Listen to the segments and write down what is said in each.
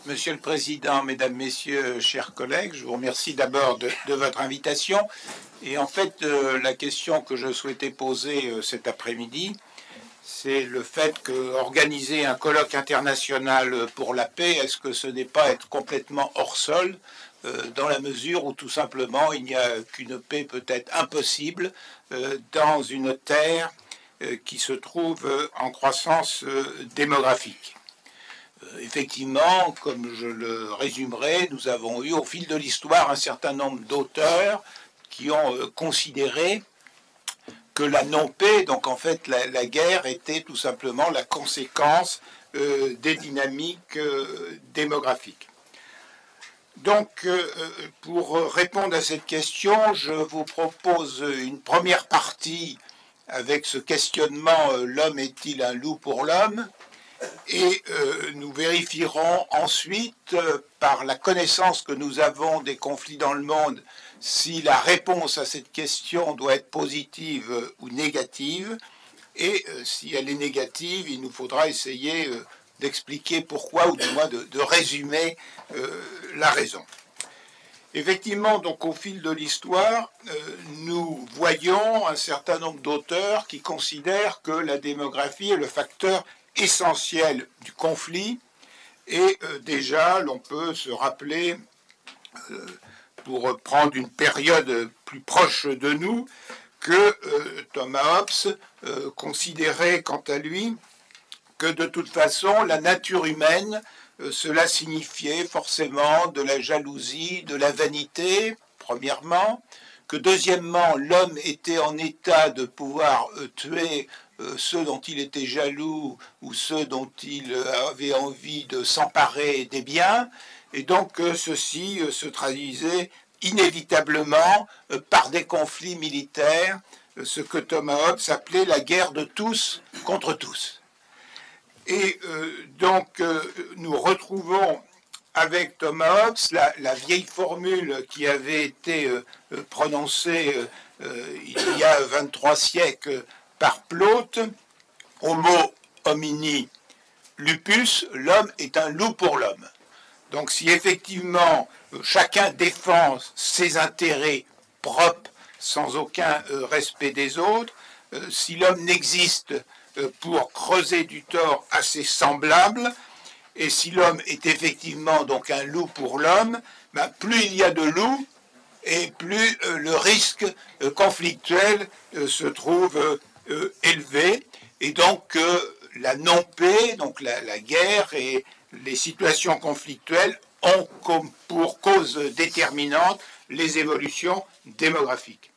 Monsieur le Président, Mesdames, Messieurs, chers collègues, je vous remercie d'abord de votre invitation. Et en fait, la question que je souhaitais poser cet après-midi, c'est le fait qu'organiser un colloque international pour la paix, est-ce que ce n'est pas être complètement hors sol, dans la mesure où tout simplement il n'y a qu'une paix peut-être impossible dans une terre qui se trouve en croissance démographique. Effectivement, comme je le résumerai, nous avons eu au fil de l'histoire un certain nombre d'auteurs qui ont considéré que la non-paix, donc en fait la guerre, était tout simplement la conséquence des dynamiques démographiques. Donc, pour répondre à cette question, je vous propose une première partie avec ce questionnement « L'homme est-il un loup pour l'homme ?» Et nous vérifierons ensuite, par la connaissance que nous avons des conflits dans le monde, si la réponse à cette question doit être positive ou négative. Et si elle est négative, il nous faudra essayer d'expliquer pourquoi, ou du moins de résumer la raison. Effectivement, donc au fil de l'histoire, nous voyons un certain nombre d'auteurs qui considèrent que la démographie est le facteur essentiel du conflit. Et déjà, l'on peut se rappeler, pour prendre une période plus proche de nous, que Thomas Hobbes considérait quant à lui que de toute façon la nature humaine, cela signifiait forcément de la jalousie, de la vanité, premièrement, que deuxièmement l'homme était en état de pouvoir tuer ceux dont il était jaloux ou ceux dont il avait envie de s'emparer des biens, et donc ceci se traduisait inévitablement par des conflits militaires, ce que Thomas Hobbes appelait la guerre de tous contre tous. Et donc nous retrouvons avec Thomas Hobbes la vieille formule qui avait été prononcée il y a 23 siècles par Plaute: Homo homini lupus, l'homme est un loup pour l'homme. Donc si effectivement chacun défend ses intérêts propres sans aucun respect des autres, si l'homme n'existe pour creuser du tort à ses semblables, et si l'homme est effectivement donc un loup pour l'homme, ben plus il y a de loups, et plus le risque conflictuel se trouve élevé, et donc la non-paix, donc la guerre et les situations conflictuelles ont comme pour cause déterminante les évolutions démographiques.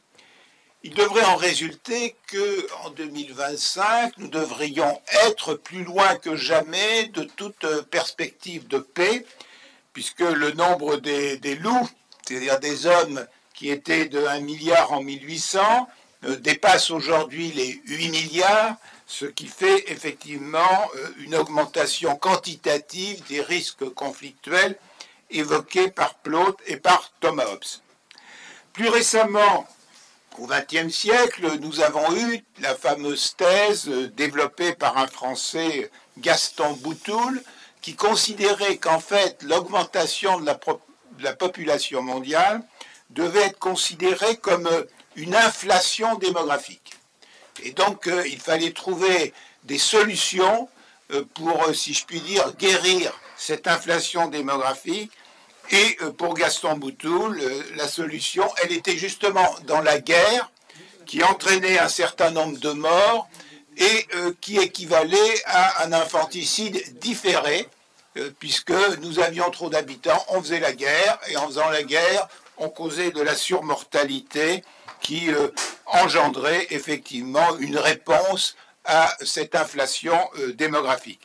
Il devrait en résulter qu'en 2025, nous devrions être plus loin que jamais de toute perspective de paix, puisque le nombre des loups, c'est-à-dire des hommes qui étaient de 1 milliard en 1800, dépasse aujourd'hui les 8 milliards, ce qui fait effectivement une augmentation quantitative des risques conflictuels évoqués par Plaute et par Thomas Hobbes. Plus récemment, au XXe siècle, nous avons eu la fameuse thèse développée par un Français, Gaston Boutoul, qui considérait qu'en fait l'augmentation de la population mondiale devait être considérée comme une inflation démographique. Et donc il fallait trouver des solutions pour, si je puis dire, guérir cette inflation démographique. Et pour Gaston Boutoul, la solution, elle était justement dans la guerre, qui entraînait un certain nombre de morts et qui équivalait à un infanticide différé, puisque nous avions trop d'habitants, on faisait la guerre, et en faisant la guerre, on causait de la surmortalité qui engendrait effectivement une réponse à cette inflation démographique.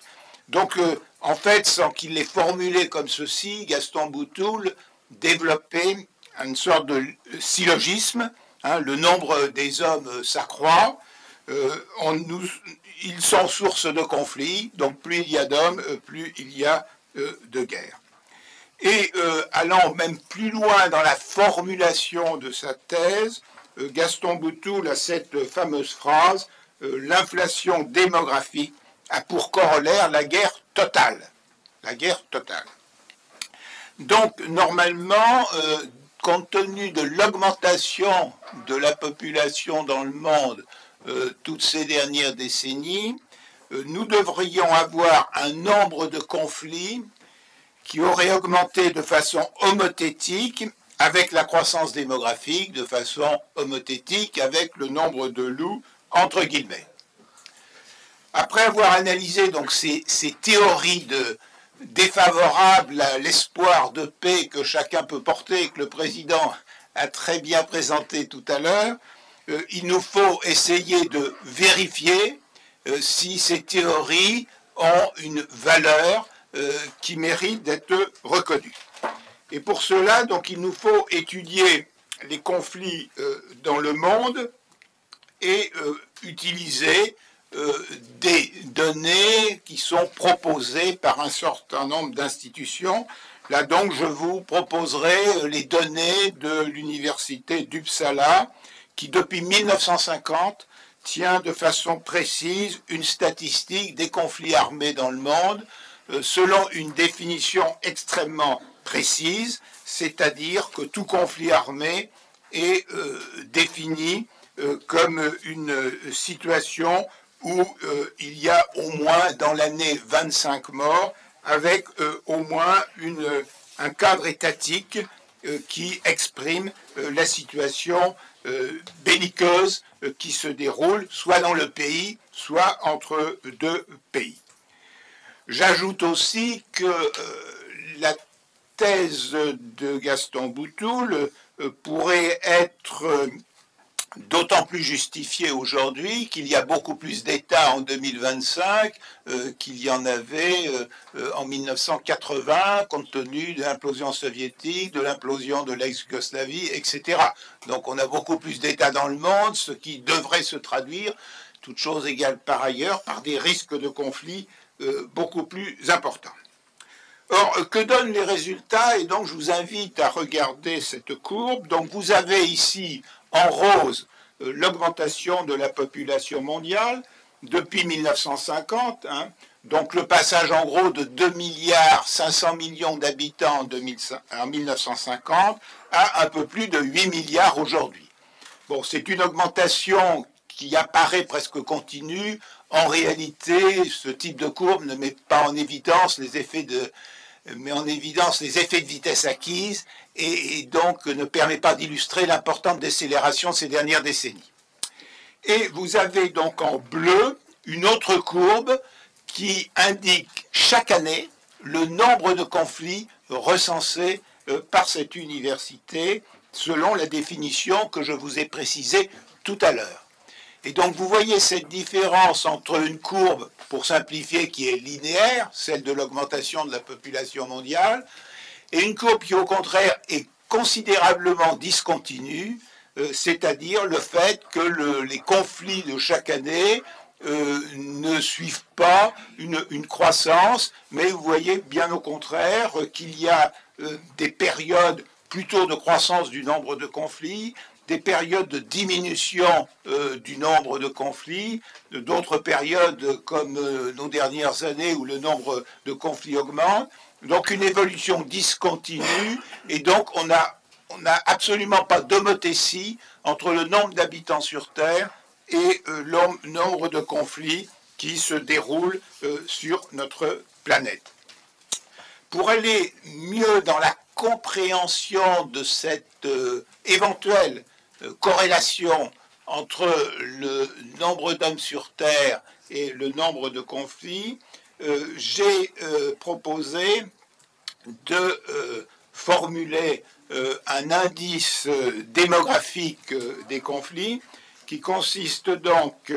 Donc, en fait, sans qu'il l'ait formulé comme ceci, Gaston Boutoul développait une sorte de syllogisme. Le nombre des hommes s'accroît, ils sont source de conflits, donc plus il y a d'hommes, plus il y a de guerres. Et allant même plus loin dans la formulation de sa thèse, Gaston Boutoul a cette fameuse phrase « L'inflation démographique a pour corollaire la guerre totale ». La guerre totale. Donc, normalement, compte tenu de l'augmentation de la population dans le monde toutes ces dernières décennies, nous devrions avoir un nombre de conflits qui aurait augmenté de façon homothétique avec la croissance démographique, de façon homothétique avec le nombre de loups, entre guillemets. Après avoir analysé donc ces théories défavorables à l'espoir de paix que chacun peut porter et que le président a très bien présenté tout à l'heure, il nous faut essayer de vérifier si ces théories ont une valeur qui mérite d'être reconnue. Et pour cela, donc, il nous faut étudier les conflits dans le monde et utiliser des données qui sont proposées par un certain nombre d'institutions. Là donc, je vous proposerai les données de l'université d'Uppsala, qui depuis 1950 tient de façon précise une statistique des conflits armés dans le monde, selon une définition extrêmement précise, c'est-à-dire que tout conflit armé est défini comme une situation où il y a au moins dans l'année 25 morts, avec au moins un cadre étatique qui exprime la situation belliqueuse qui se déroule soit dans le pays, soit entre deux pays. J'ajoute aussi que la thèse de Gaston Boutoul pourrait être d'autant plus justifiée aujourd'hui qu'il y a beaucoup plus d'États en 2025 qu'il y en avait en 1980, compte tenu de l'implosion soviétique, de l'implosion de l'ex-Yougoslavie, etc. Donc on a beaucoup plus d'États dans le monde, ce qui devrait se traduire, toutes choses égales par ailleurs, par des risques de conflits beaucoup plus importants. Or, que donnent les résultats? Et donc, je vous invite à regarder cette courbe. Donc, vous avez ici, en rose, l'augmentation de la population mondiale depuis 1950. Donc, le passage, en gros, de 2,5 milliards d'habitants en 1950 à un peu plus de 8 milliards aujourd'hui. Bon, c'est une augmentation qui apparaît presque continue. En réalité, ce type de courbe ne met pas en évidence les effets de vitesse acquise et donc ne permet pas d'illustrer l'importante décélération de ces dernières décennies. Et vous avez donc en bleu une autre courbe qui indique chaque année le nombre de conflits recensés par cette université selon la définition que je vous ai précisée tout à l'heure. Et donc vous voyez cette différence entre une courbe, pour simplifier, qui est linéaire, celle de l'augmentation de la population mondiale, et une courbe qui au contraire est considérablement discontinue, c'est-à-dire le fait que les conflits de chaque année ne suivent pas une croissance, mais vous voyez bien au contraire qu'il y a des périodes plutôt de croissance du nombre de conflits, des périodes de diminution du nombre de conflits, d'autres périodes comme nos dernières années où le nombre de conflits augmente. Donc une évolution discontinue et donc on n'a absolument pas d'homothétie entre le nombre d'habitants sur Terre et le nombre de conflits qui se déroulent sur notre planète. Pour aller mieux dans la compréhension de cette éventuelle corrélation entre le nombre d'hommes sur Terre et le nombre de conflits, j'ai proposé de formuler un indice démographique des conflits qui consiste donc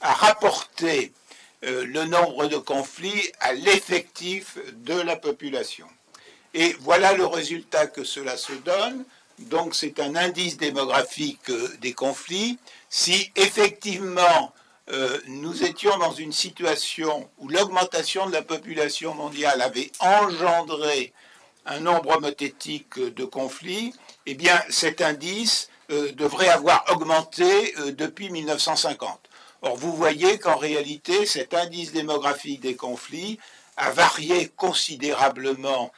à rapporter le nombre de conflits à l'effectif de la population. Et voilà le résultat que cela se donne. Donc c'est un indice démographique des conflits. Si effectivement nous étions dans une situation où l'augmentation de la population mondiale avait engendré un nombre homothétique de conflits, eh bien cet indice devrait avoir augmenté depuis 1950. Or vous voyez qu'en réalité cet indice démographique des conflits a varié considérablement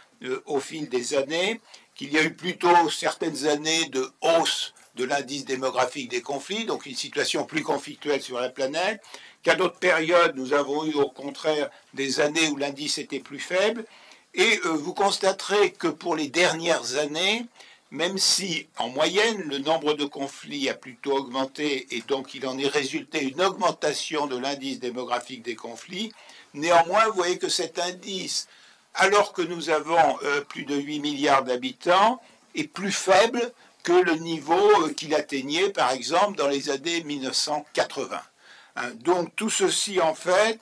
au fil des années, qu'il y a eu plutôt certaines années de hausse de l'indice démographique des conflits, donc une situation plus conflictuelle sur la planète, qu'à d'autres périodes, nous avons eu au contraire des années où l'indice était plus faible, et vous constaterez que pour les dernières années, même si en moyenne le nombre de conflits a plutôt augmenté et donc il en est résulté une augmentation de l'indice démographique des conflits, néanmoins vous voyez que cet indice, alors que nous avons plus de 8 milliards d'habitants, est plus faible que le niveau qu'il atteignait par exemple dans les années 1980. Donc tout ceci en fait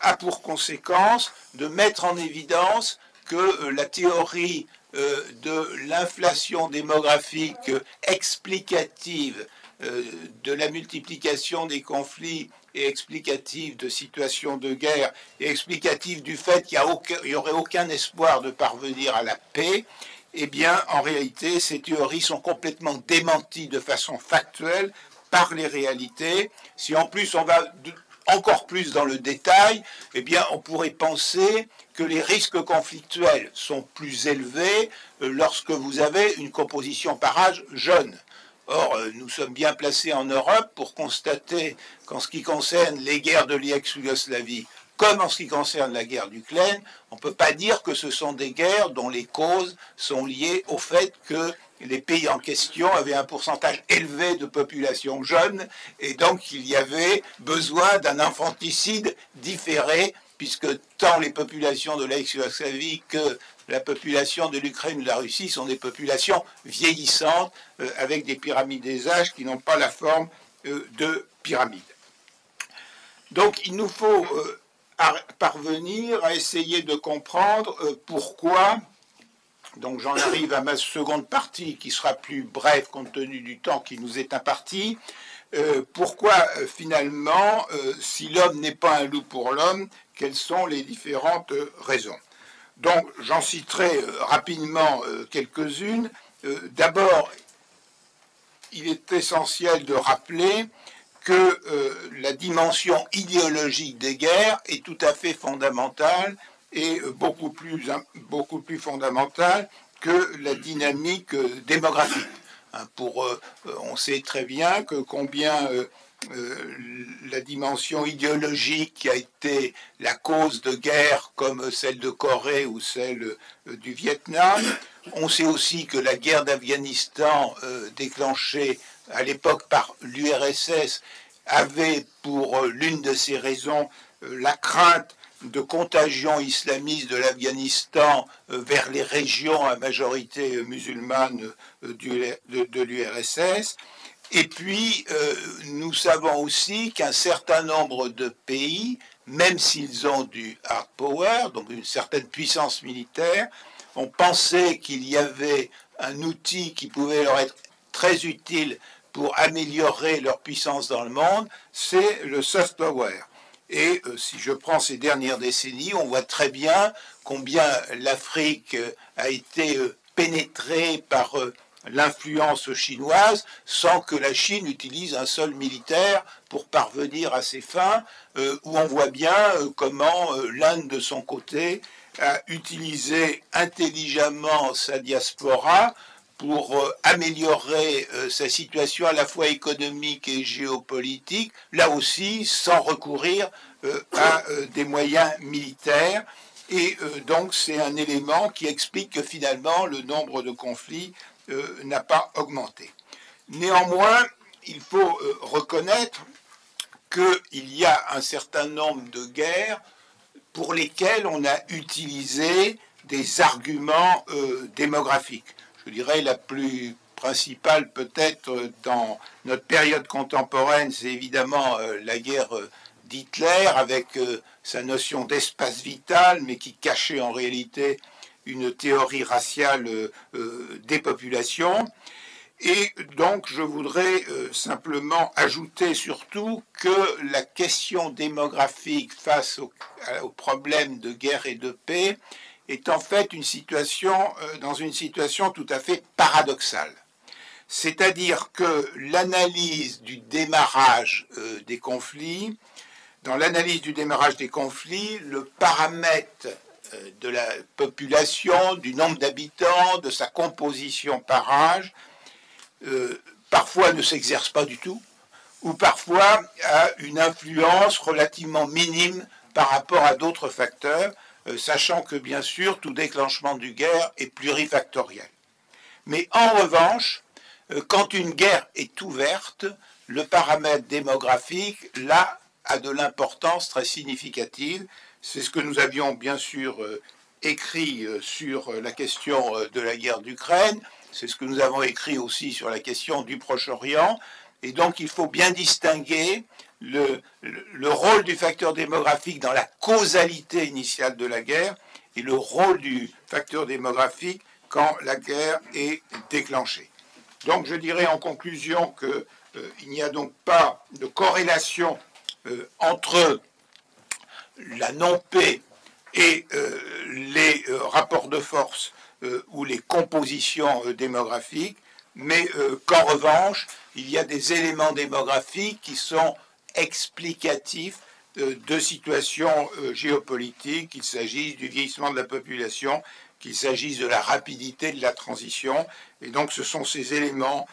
a pour conséquence de mettre en évidence que la théorie de l'inflation démographique explicative de la multiplication des conflits et explicative de situations de guerre et explicative du fait qu'il n'y aurait aucun espoir de parvenir à la paix, eh bien, en réalité, ces théories sont complètement démenties de façon factuelle par les réalités. Si en plus on va encore plus dans le détail, eh bien, on pourrait penser que les risques conflictuels sont plus élevés lorsque vous avez une composition par âge jeune. Or, nous sommes bien placés en Europe pour constater qu'en ce qui concerne les guerres de l'ex-Yougoslavie, comme en ce qui concerne la guerre d'Ukraine, on ne peut pas dire que ce sont des guerres dont les causes sont liées au fait que les pays en question avaient un pourcentage élevé de population jeune et donc il y avait besoin d'un infanticide différé puisque tant les populations de l'ex-Yougoslavie que la population de l'Ukraine ou de la Russie sont des populations vieillissantes avec des pyramides des âges qui n'ont pas la forme de pyramides. Donc il nous faut parvenir à essayer de comprendre pourquoi. Donc j'en arrive à ma seconde partie qui sera plus brève compte tenu du temps qui nous est imparti. Pourquoi finalement, si l'homme n'est pas un loup pour l'homme, quelles sont les différentes raisons? Donc j'en citerai rapidement quelques-unes. D'abord, il est essentiel de rappeler que la dimension idéologique des guerres est tout à fait fondamentale et beaucoup plus fondamentale que la dynamique démographique. On sait très bien que combien la dimension idéologique qui a été la cause de guerres comme celle de Corée ou celle du Vietnam. On sait aussi que la guerre d'Afghanistan déclenchée à l'époque par l'URSS avait pour l'une de ses raisons la crainte de contagion islamiste de l'Afghanistan vers les régions à majorité musulmane de l'URSS. Et puis, nous savons aussi qu'un certain nombre de pays, même s'ils ont du hard power, donc une certaine puissance militaire, ont pensé qu'il y avait un outil qui pouvait leur être très utile pour améliorer leur puissance dans le monde, c'est le soft power. Et si je prends ces dernières décennies, on voit très bien combien l'Afrique a été pénétrée par l'influence chinoise sans que la Chine utilise un seul militaire pour parvenir à ses fins, où on voit bien comment l'Inde de son côté a utilisé intelligemment sa diaspora pour améliorer sa situation à la fois économique et géopolitique, là aussi sans recourir à des moyens militaires. Et donc c'est un élément qui explique que finalement le nombre de conflits n'a pas augmenté. Néanmoins, il faut reconnaître qu'il y a un certain nombre de guerres pour lesquelles on a utilisé des arguments démographiques. Je dirais la plus principale peut-être dans notre période contemporaine, c'est évidemment la guerre d'Hitler avec sa notion d'espace vital, mais qui cachait en réalité une théorie raciale des populations. Et donc je voudrais simplement ajouter surtout que la question démographique face au problème de guerre et de paix est en fait dans une situation tout à fait paradoxale. C'est-à-dire que l'analyse du démarrage des conflits, dans l'analyse du démarrage des conflits, le paramètre de la population, du nombre d'habitants, de sa composition par âge, parfois ne s'exerce pas du tout, ou parfois a une influence relativement minime par rapport à d'autres facteurs, sachant que bien sûr tout déclenchement d'une guerre est plurifactoriel. Mais en revanche, quand une guerre est ouverte, le paramètre démographique, là, a de l'importance très significative. C'est ce que nous avions bien sûr écrit sur la question de la guerre d'Ukraine, c'est ce que nous avons écrit aussi sur la question du Proche-Orient, et donc il faut bien distinguer le rôle du facteur démographique dans la causalité initiale de la guerre et le rôle du facteur démographique quand la guerre est déclenchée. Donc je dirais en conclusion qu'il n'y a donc pas de corrélation entre la non-paix et les rapports de force ou les compositions démographiques, mais qu'en revanche, il y a des éléments démographiques qui sont explicatifs de situations géopolitiques, qu'il s'agisse du vieillissement de la population, qu'il s'agisse de la rapidité de la transition. Et donc ce sont ces éléments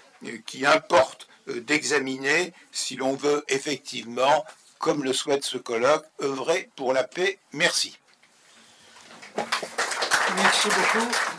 qui importent d'examiner si l'on veut effectivement, comme le souhaite ce colloque, œuvrer pour la paix. Merci. Merci beaucoup.